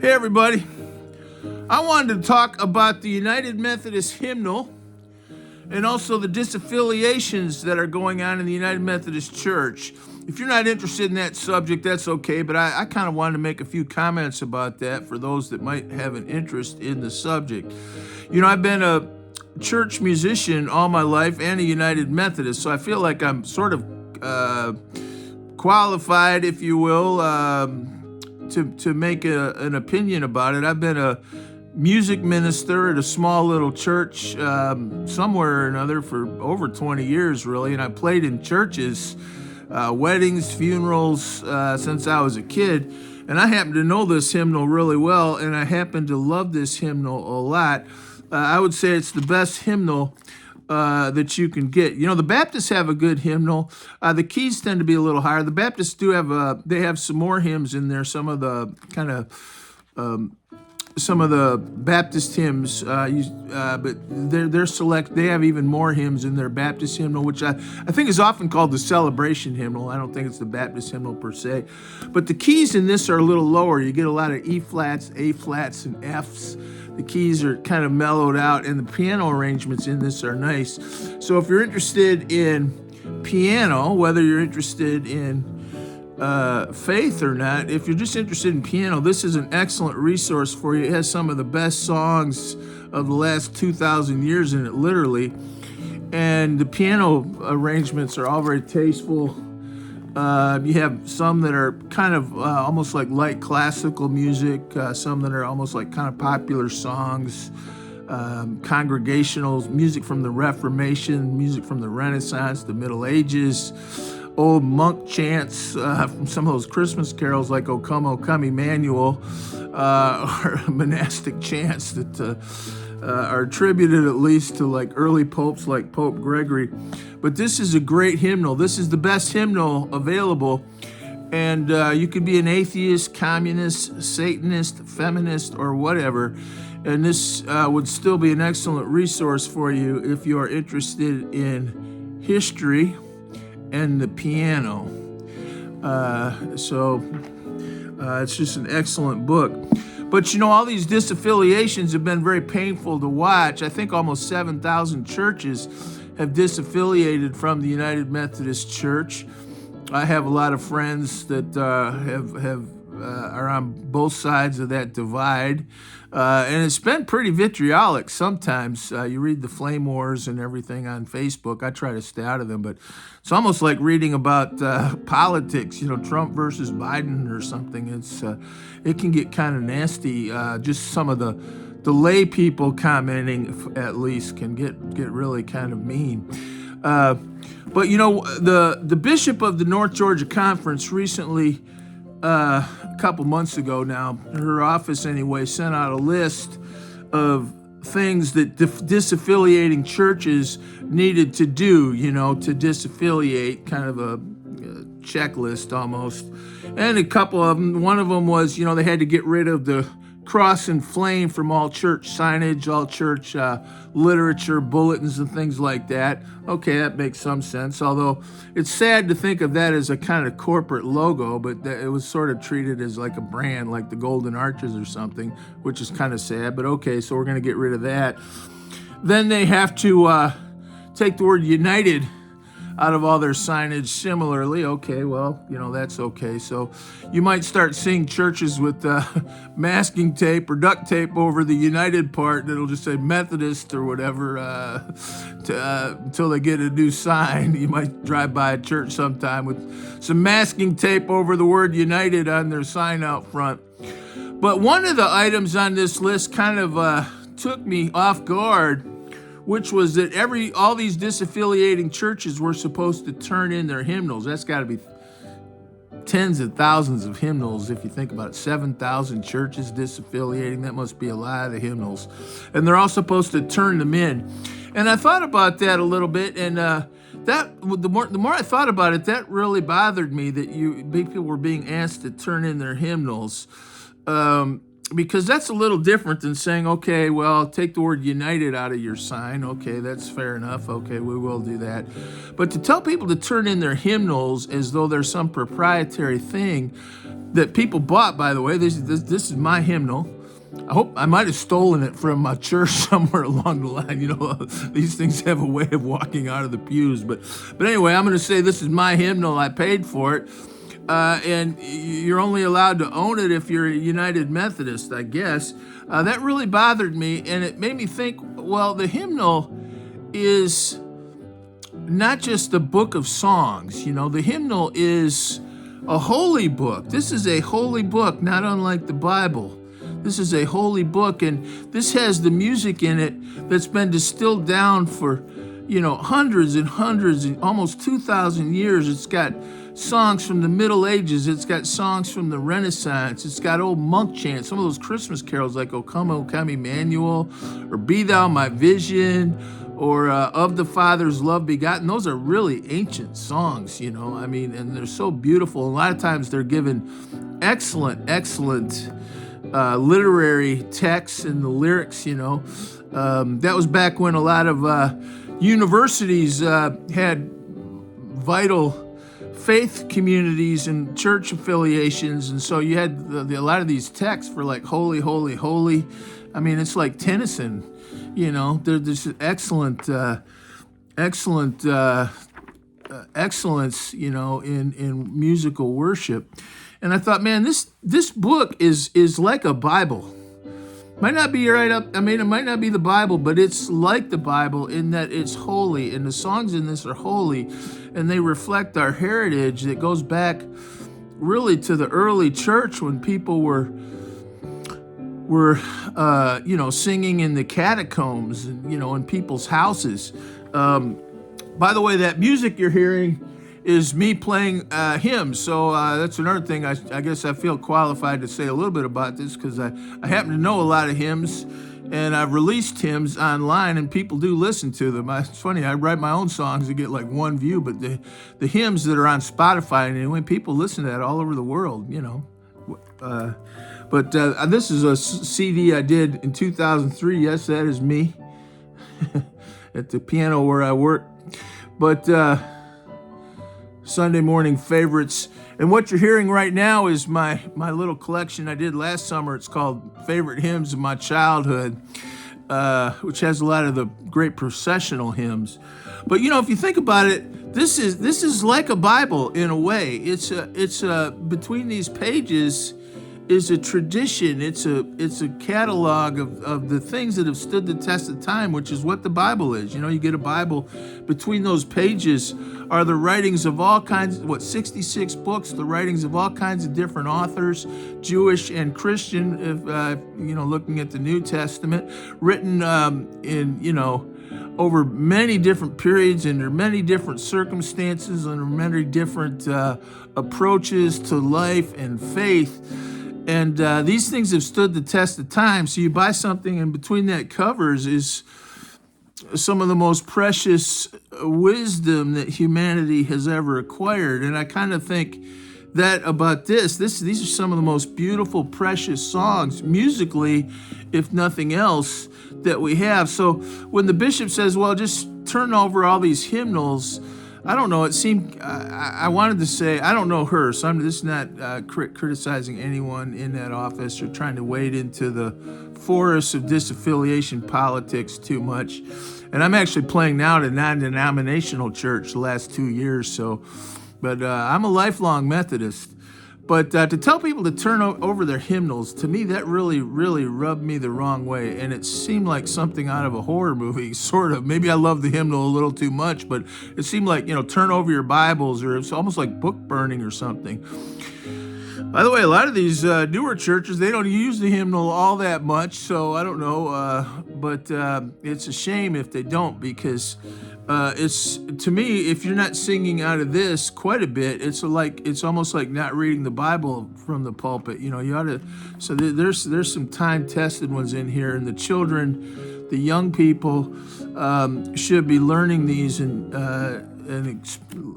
Hey everybody, I wanted to talk about the United Methodist Hymnal and also the disaffiliations that are going on in the United Methodist Church. If you're not interested in that subject, that's okay, but I kind of wanted to make a few comments about that for those that might have an interest in the subject. You know, I've been a church musician all my life and a United Methodist, so I feel like I'm sort of qualified, if you will, to make an opinion about it. I've been a music minister at a small little church somewhere or another for over 20 years, really, and I played in churches, weddings, funerals, since I was a kid, and I happen to know this hymnal really well, and I happen to love this hymnal a lot. I would say it's the best hymnal that you can get. You know, the Baptists have a good hymnal. The keys tend to be a little higher. The Baptists do have they have some more hymns in there. Some of the Baptist hymns, but they're select. They have even more hymns in their Baptist hymnal, which I think is often called the celebration hymnal. I don't think it's the Baptist hymnal per se, but the keys in this are a little lower. You get a lot of E flats, A flats, and Fs. The keys are kind of mellowed out, and the piano arrangements in this are nice. So if you're interested in piano, whether you're interested in faith or not, if you're just interested in piano, this is an excellent resource for you. It has some of the best songs of the last 2,000 years in it, literally. And the piano arrangements are all very tasteful. You have some that are kind of almost like light classical music, some that are almost like kind of popular songs, congregational music from the Reformation, music from the Renaissance, the Middle Ages, old monk chants from some of those Christmas carols like O Come Emmanuel, or monastic chants that are attributed at least to like early popes like Pope Gregory. But this is a great hymnal. This is the best hymnal available. And you could be an atheist, communist, Satanist, feminist, or whatever. And this would still be an excellent resource for you if you are interested in history and the piano. It's just an excellent book. But you know, all these disaffiliations have been very painful to watch. I think almost 7,000 churches have disaffiliated from the United Methodist Church. I have a lot of friends that are on both sides of that divide, and it's been pretty vitriolic sometimes. You read the flame wars and everything on Facebook. I try to stay out of them, but it's almost like reading about politics, you know, Trump versus Biden or something. It can get kind of nasty. Just some of the lay people commenting, at least, can get really kind of mean. But you know, the bishop of the North Georgia Conference recently, a couple months ago now, her office anyway, sent out a list of things that disaffiliating churches needed to do, you know, to disaffiliate, kind of a checklist almost. And a couple of them, one of them was, you know, they had to get rid of the cross and flame from all church signage, all church literature, bulletins, and things like that. Okay, that makes some sense, although it's sad to think of that as a kind of corporate logo, but it was sort of treated as like a brand, like the Golden Arches or something, which is kind of sad, but okay, so we're going to get rid of that. Then they have to take the word United out of all their signage similarly. Okay, well, you know, that's okay. So you might start seeing churches with masking tape or duct tape over the United part that'll just say Methodist or whatever until they get a new sign. You might drive by a church sometime with some masking tape over the word United on their sign out front. But one of the items on this list kind of took me off guard, which was that all these disaffiliating churches were supposed to turn in their hymnals. That's got to be tens of thousands of hymnals if you think about it. 7,000 churches disaffiliating, that must be a lot of the hymnals. And they're all supposed to turn them in. And I thought about that a little bit, and the more I thought about it, that really bothered me, that people were being asked to turn in their hymnals. because that's a little different than saying, okay, well, take the word united out of your sign. Okay, that's fair enough. Okay, we will do that. But to tell people to turn in their hymnals as though there's some proprietary thing that people bought, by the way, this is my hymnal. I hope I might have stolen it from a church somewhere along the line. These things have a way of walking out of the pews. But anyway, I'm going to say this is my hymnal. I paid for it. And you're only allowed to own it if you're a United Methodist, I guess. That really bothered me, and it made me think, well, the hymnal is not just a book of songs. The hymnal is a holy book. This is a holy book, not unlike the Bible. This is a holy book, and this has the music in it that's been distilled down for, hundreds and hundreds and almost 2,000 years. It's got songs from the Middle Ages. It's got songs from the Renaissance. It's got old monk chants, some of those Christmas carols like O Come, Emmanuel, or Be Thou My Vision, or Of the Father's Love Begotten. Those are really ancient songs, and they're so beautiful. A lot of times they're given excellent literary texts in the lyrics, that was back when a lot of universities had vital faith communities and church affiliations, and so you had a lot of these texts for like holy, holy, holy. I mean, it's like Tennyson, there's excellence, in musical worship. And I thought, man, this book is like a Bible. Might not be right up. I mean, it might not be the Bible, but it's like the Bible in that it's holy, and the songs in this are holy, and they reflect our heritage that goes back really to the early church when people were singing in the catacombs and in people's houses. By the way, that music you're hearing is me playing hymns. So that's another thing. I guess I feel qualified to say a little bit about this because I happen to know a lot of hymns, and I've released hymns online, and people do listen to them. It's funny, I write my own songs to get like one view, but the hymns that are on Spotify, and anyway, people listen to that all over the world, But this is a CD I did in 2003. Yes, that is me at the piano where I work. But Sunday morning favorites. And what you're hearing right now is my little collection I did last summer. It's called Favorite Hymns of My Childhood, which has a lot of the great processional hymns. But if you think about it, this is like a Bible in a way. It's between these pages is a tradition. It's a catalog of the things that have stood the test of time, which is what the Bible is. You get a Bible. Between those pages are the writings of all kinds, 66 books, the writings of all kinds of different authors, Jewish and Christian, if looking at the New Testament, written over many different periods, under many different circumstances, under many different approaches to life and faith. And these things have stood the test of time. So you buy something, and between that covers is some of the most precious wisdom that humanity has ever acquired. And I kind of think that about these are some of the most beautiful, precious songs, musically, if nothing else, that we have. So when the bishop says, well, just turn over all these hymnals, I don't know, it seemed, I wanted to say, I don't know her, so this is not criticizing anyone in that office or trying to wade into the forest of disaffiliation politics too much. And I'm actually playing now at a non-denominational church the last 2 years, but I'm a lifelong Methodist. But to tell people to turn over their hymnals, to me, that really, really rubbed me the wrong way. And it seemed like something out of a horror movie, sort of. Maybe I love the hymnal a little too much, but it seemed like, turn over your Bibles, or it's almost like book burning or something. By the way, a lot of these newer churches, they don't use the hymnal all that much, so I don't know. But it's a shame if they don't, because it's, to me, if you're not singing out of this quite a bit, it's almost like not reading the Bible from the pulpit. You ought to. So there's some time-tested ones in here, and the children, the young people should be learning these, and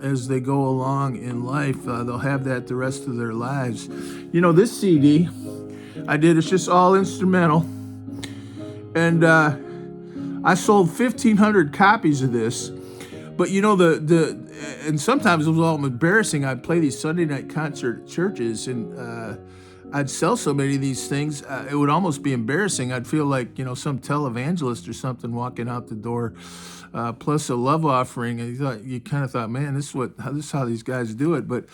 as they go along in life, they'll have that the rest of their lives. This CD, I did. It's just all instrumental. And I sold 1,500 copies of this. But you know, and sometimes it was all embarrassing. I'd play these Sunday night concert at churches, and I'd sell so many of these things, it would almost be embarrassing. I'd feel like, some televangelist or something walking out the door, plus a love offering. And you kind of thought, man, this is how these guys do it. But,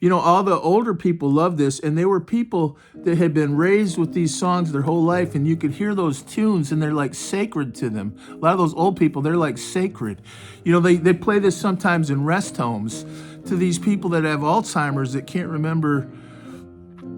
all the older people loved this, and they were people that had been raised with these songs their whole life, and you could hear those tunes, and they're like sacred to them. A lot of those old people, they're like sacred. They play this sometimes in rest homes to these people that have Alzheimer's that can't remember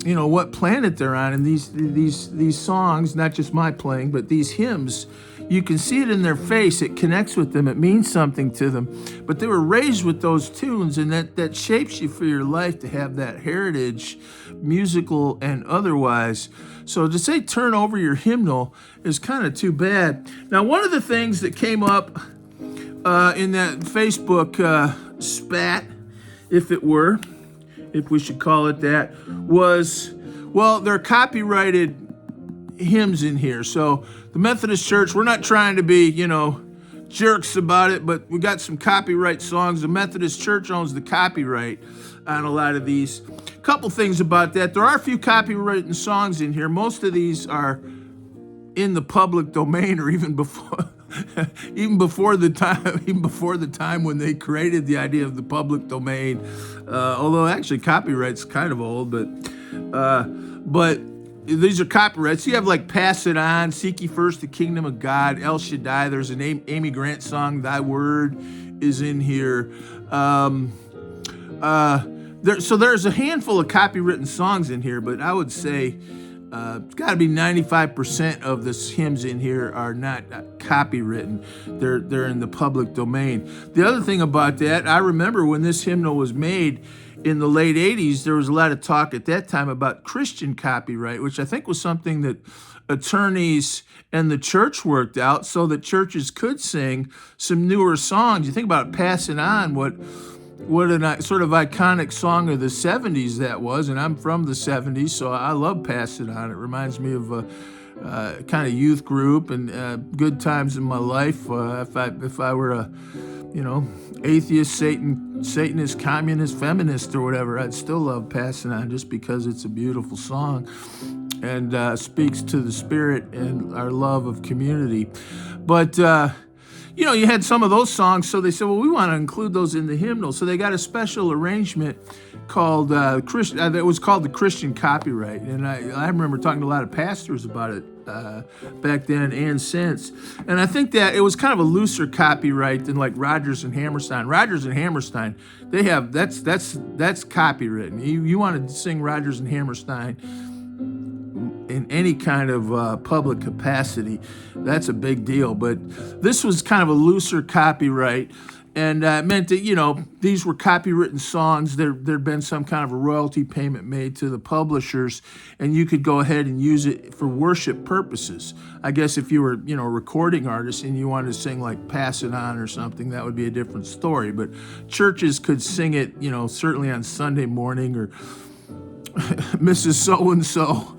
what planet they're on. And these songs, not just my playing, but these hymns, you can see it in their face. It connects with them. It means something to them. But they were raised with those tunes, and that shapes you for your life to have that heritage, musical and otherwise. So to say turn over your hymnal is kind of too bad. Now, one of the things that came up in that Facebook spat, if we should call it that, was, there are copyrighted hymns in here. So the Methodist Church, we're not trying to be, jerks about it, but we got some copyright songs. The Methodist Church owns the copyright on a lot of these. A couple things about that. There are a few copyrighted songs in here. Most of these are in the public domain, or even before the time when they created the idea of the public domain. Although actually copyright's kind of old, but these are copyrights. So you have like "Pass It On," "Seek Ye First the Kingdom of God," "El Shaddai." There's an Amy Grant song, "Thy Word," is in here. So there's a handful of copywritten songs in here, but I would say it's got to be 95% of the hymns in here are not copywritten. They're in the public domain. The other thing about that, I remember when this hymnal was made in the late 80s, there was a lot of talk at that time about Christian copyright, which I think was something that attorneys and the church worked out so that churches could sing some newer songs. You think about "Pass It On," what a sort of iconic song of the 70s that was, and I'm from the 70s, so I love "Pass It On." It reminds me of a kind of youth group and good times in my life. If I were a, atheist, Satanist, communist, feminist, or whatever, I'd still love "Pass It On" just because it's a beautiful song and speaks to the spirit and our love of community. But you had some of those songs, so they said, well, we want to include those in the hymnal. So they got a special arrangement called that was called the Christian copyright. And I remember talking to a lot of pastors about it back then and since. And I think that it was kind of a looser copyright than like Rodgers and Hammerstein. Rodgers and Hammerstein, they have that's copywritten. You want to sing Rodgers and Hammerstein in any kind of public capacity, that's a big deal. But this was kind of a looser copyright, and it meant that, these were copywritten songs. There'd been some kind of a royalty payment made to the publishers, and you could go ahead and use it for worship purposes. I guess if you were, a recording artist and you wanted to sing like "Pass It On" or something, that would be a different story. But churches could sing it, certainly on Sunday morning, or Mrs. So-and-so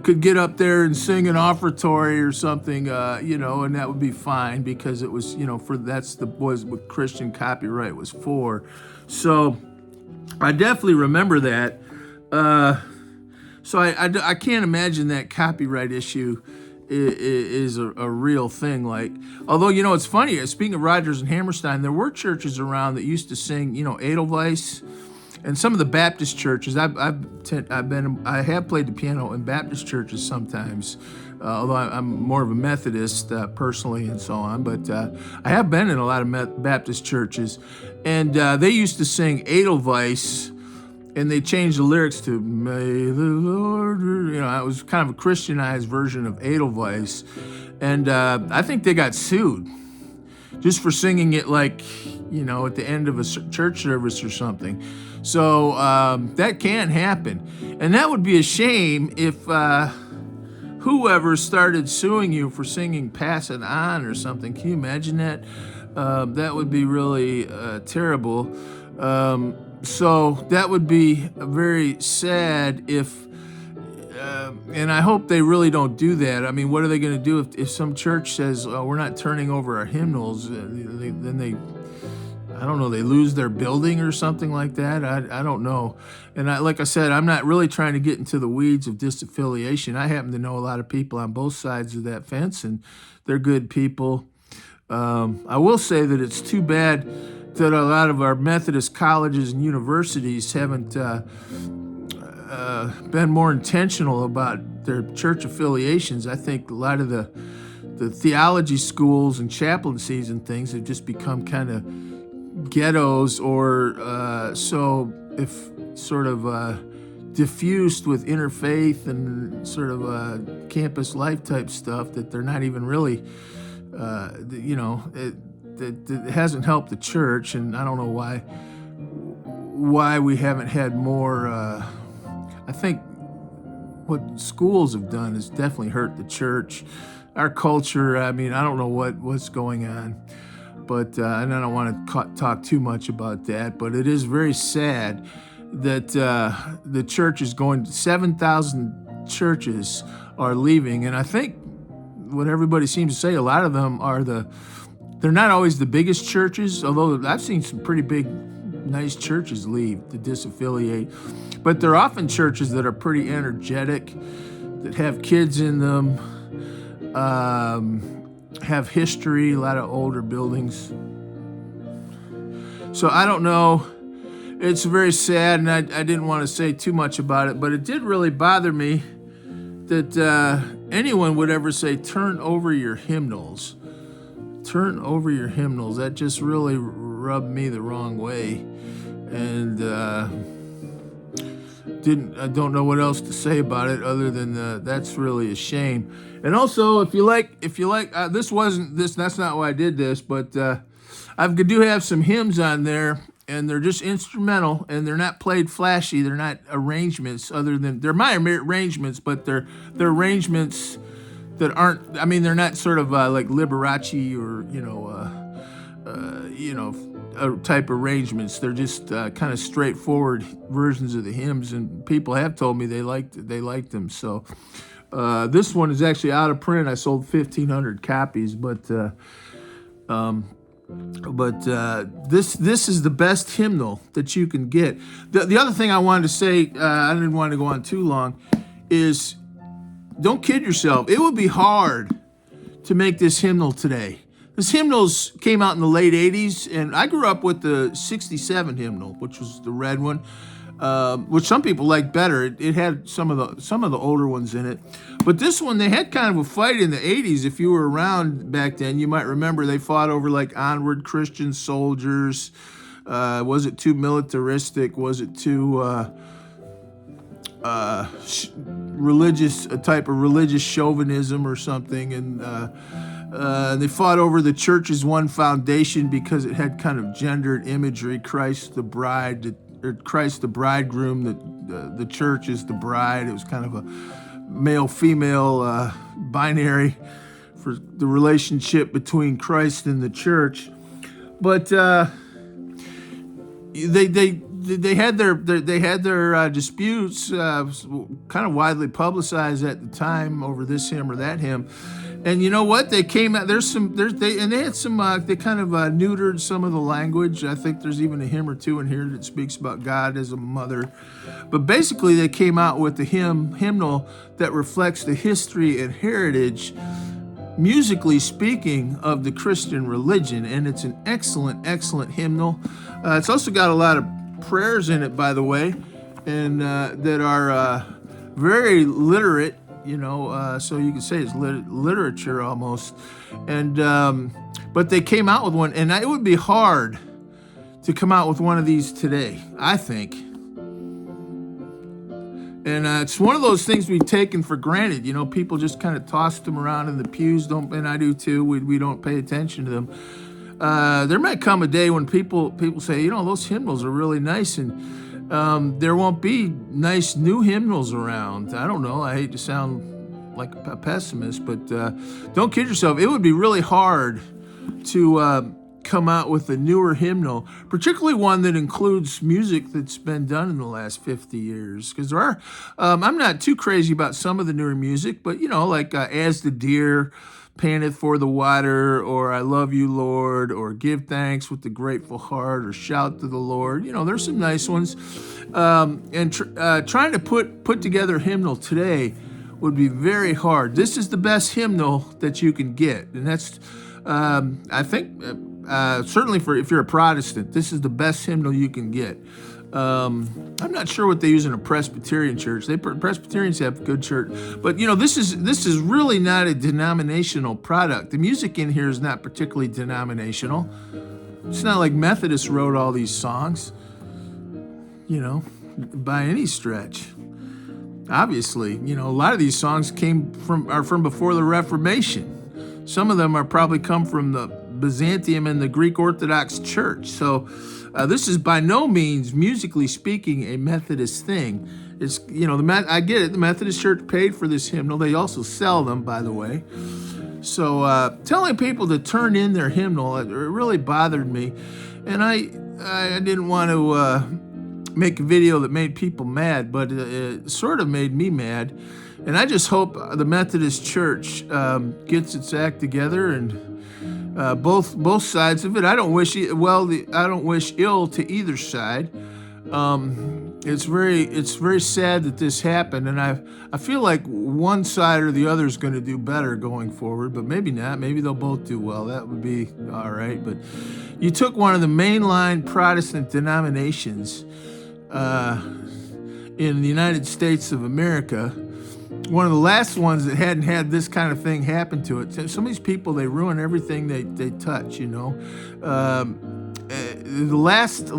could get up there and sing an offertory or something, and that would be fine because it was, was what Christian copyright was for. So I definitely remember that. So I can't imagine that copyright issue is a real thing. Like, although, it's funny, speaking of Rodgers and Hammerstein, there were churches around that used to sing, Edelweiss. And some of the Baptist churches, I have played the piano in Baptist churches sometimes, although I'm more of a Methodist personally and so on. But I have been in a lot of Baptist churches, and they used to sing Edelweiss, and they changed the lyrics to "May the Lord," it was kind of a Christianized version of Edelweiss, and I think they got sued just for singing it like, at the end of a church service or something. So that can happen. And that would be a shame if whoever started suing you for singing "Pass It On" or something. Can you imagine that? That would be really terrible. So that would be very sad if and I hope they really don't do that. I mean, what are they going to do if some church says, oh, we're not turning over our hymnals? Then they, I don't know, they lose their building or something like that. I don't know. And like I said, I'm not really trying to get into the weeds of disaffiliation. I happen to know a lot of people on both sides of that fence, and they're good people. I will say that it's too bad that a lot of our Methodist colleges and universities haven't been more intentional about their church affiliations. I think a lot of the theology schools and chaplaincies and things have just become kind of ghettos, or so if sort of diffused with interfaith and sort of campus life type stuff, that they're not even really, it hasn't helped the church. And I don't know why we haven't had more. I think what schools have done has definitely hurt the church. Our culture, I mean, I don't know what's going on, but and I don't want to talk too much about that, but it is very sad that the church is going, 7,000 churches are leaving. And I think what everybody seems to say, a lot of them are they're not always the biggest churches, although I've seen some pretty big, nice churches leave to disaffiliate. But they're often churches that are pretty energetic, that have kids in them, have history, a lot of older buildings. So I don't know. It's very sad, and I didn't want to say too much about it, but it did really bother me that anyone would ever say, turn over your hymnals. Turn over your hymnals. That just really rubbed me the wrong way. And I don't know what else to say about it other than that's really a shame. And also, if you like, that's not why I did this, but I do have some hymns on there, and they're just instrumental, and they're not played flashy. They're not arrangements, they're my arrangements, but they're arrangements that aren't, I mean, they're not sort of like Liberace or, type arrangements. They're just kind of straightforward versions of the hymns, and people have told me they liked them. So this one is actually out of print. I sold 1,500 copies, but this is the best hymnal that you can get. The other thing I wanted to say, I didn't want to go on too long, is don't kid yourself. It would be hard to make this hymnal today. This hymnals came out in the late 80s, and I grew up with the 67 hymnal, which was the red one, which some people liked better. It had some of the older ones in it. But this one, they had kind of a fight in the 80s. If you were around back then, you might remember they fought over like Onward Christian Soldiers. Was it too militaristic? Was it too religious, a type of religious chauvinism or something? And they fought over the church's one foundation because it had kind of gendered imagery. Christ the bride, or Christ the bridegroom, the church is the bride. It was kind of a male-female binary for the relationship between Christ and the church. But they had their disputes, kind of widely publicized at the time over this hymn or that hymn. And you know what? They came out. They had some. They kind of neutered some of the language. I think there's even a hymn or two in here that speaks about God as a mother. But basically, they came out with the hymnal that reflects the history and heritage, musically speaking, of the Christian religion. And it's an excellent, excellent hymnal. It's also got a lot of prayers in it, by the way, and that are very literate. So you could say it's literature almost. And but they came out with one, and it would be hard to come out with one of these today, I think. And it's one of those things we've taken for granted. People just kind of toss them around in the pews, and I do too. We don't pay attention to them. There might come a day when people say, those hymnals are really nice, and there won't be nice new hymnals around. I don't know. I hate to sound like a pessimist, but don't kid yourself. It would be really hard to come out with a newer hymnal, particularly one that includes music that's been done in the last 50 years. Because there are, I'm not too crazy about some of the newer music, but like As the Deer Panteth for the Water, or I Love You, Lord, or Give Thanks with the Grateful Heart, or Shout to the Lord. There's some nice ones. Trying to put together a hymnal today would be very hard. This is the best hymnal that you can get, and that's, I think, certainly for if you're a Protestant, this is the best hymnal you can get. I'm not sure what they use in a Presbyterian church. Presbyterians have good church, but this is really not a denominational product. The music in here is not particularly denominational. It's not like Methodists wrote all these songs, by any stretch. Obviously, a lot of these songs are from before the Reformation. Some of them are probably come from the Byzantium and the Greek Orthodox Church. So this is by no means, musically speaking, a Methodist thing. It's I get it. The Methodist Church paid for this hymnal. They also sell them, by the way. So telling people to turn in their hymnal, it really bothered me, and I didn't want to make a video that made people mad, but it sort of made me mad. And I just hope the Methodist Church gets its act together, and both sides of it. I don't wish ill to either side. It's very sad that this happened, and I feel like one side or the other is going to do better going forward, but maybe not. Maybe they'll both do well. That would be all right. But you took one of the mainline Protestant denominations in the United States of America, one of the last ones that hadn't had this kind of thing happen to it. Some of these people, they ruin everything they touch, The last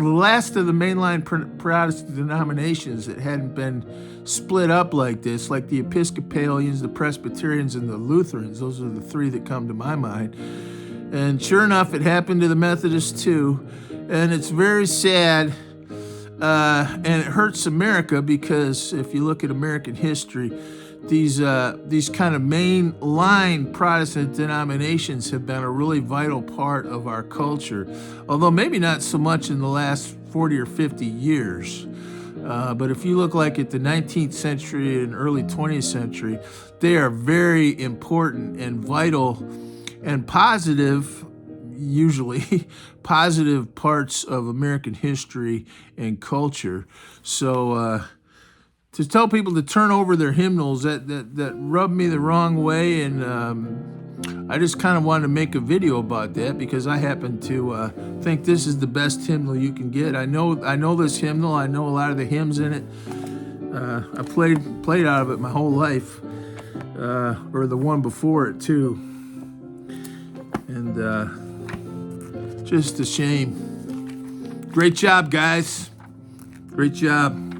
of the mainline Protestant denominations that hadn't been split up like this, like the Episcopalians, the Presbyterians, and the Lutherans. Those are the three that come to my mind. And sure enough, it happened to the Methodists too. And it's very sad. And it hurts America, because if you look at American history, these kind of mainline Protestant denominations have been a really vital part of our culture, although maybe not so much in the last 40 or 50 years. But if you look like at the 19th century and early 20th century, they are very important and vital and positive, usually positive parts of American history and culture. So to tell people to turn over their hymnals, that rubbed me the wrong way, and I just kind of wanted to make a video about that, because I happen to think this is the best hymnal you can get. I know this hymnal. I know a lot of the hymns in it. I played out of it my whole life, or the one before it too, and just a shame. Great job, guys. Great job.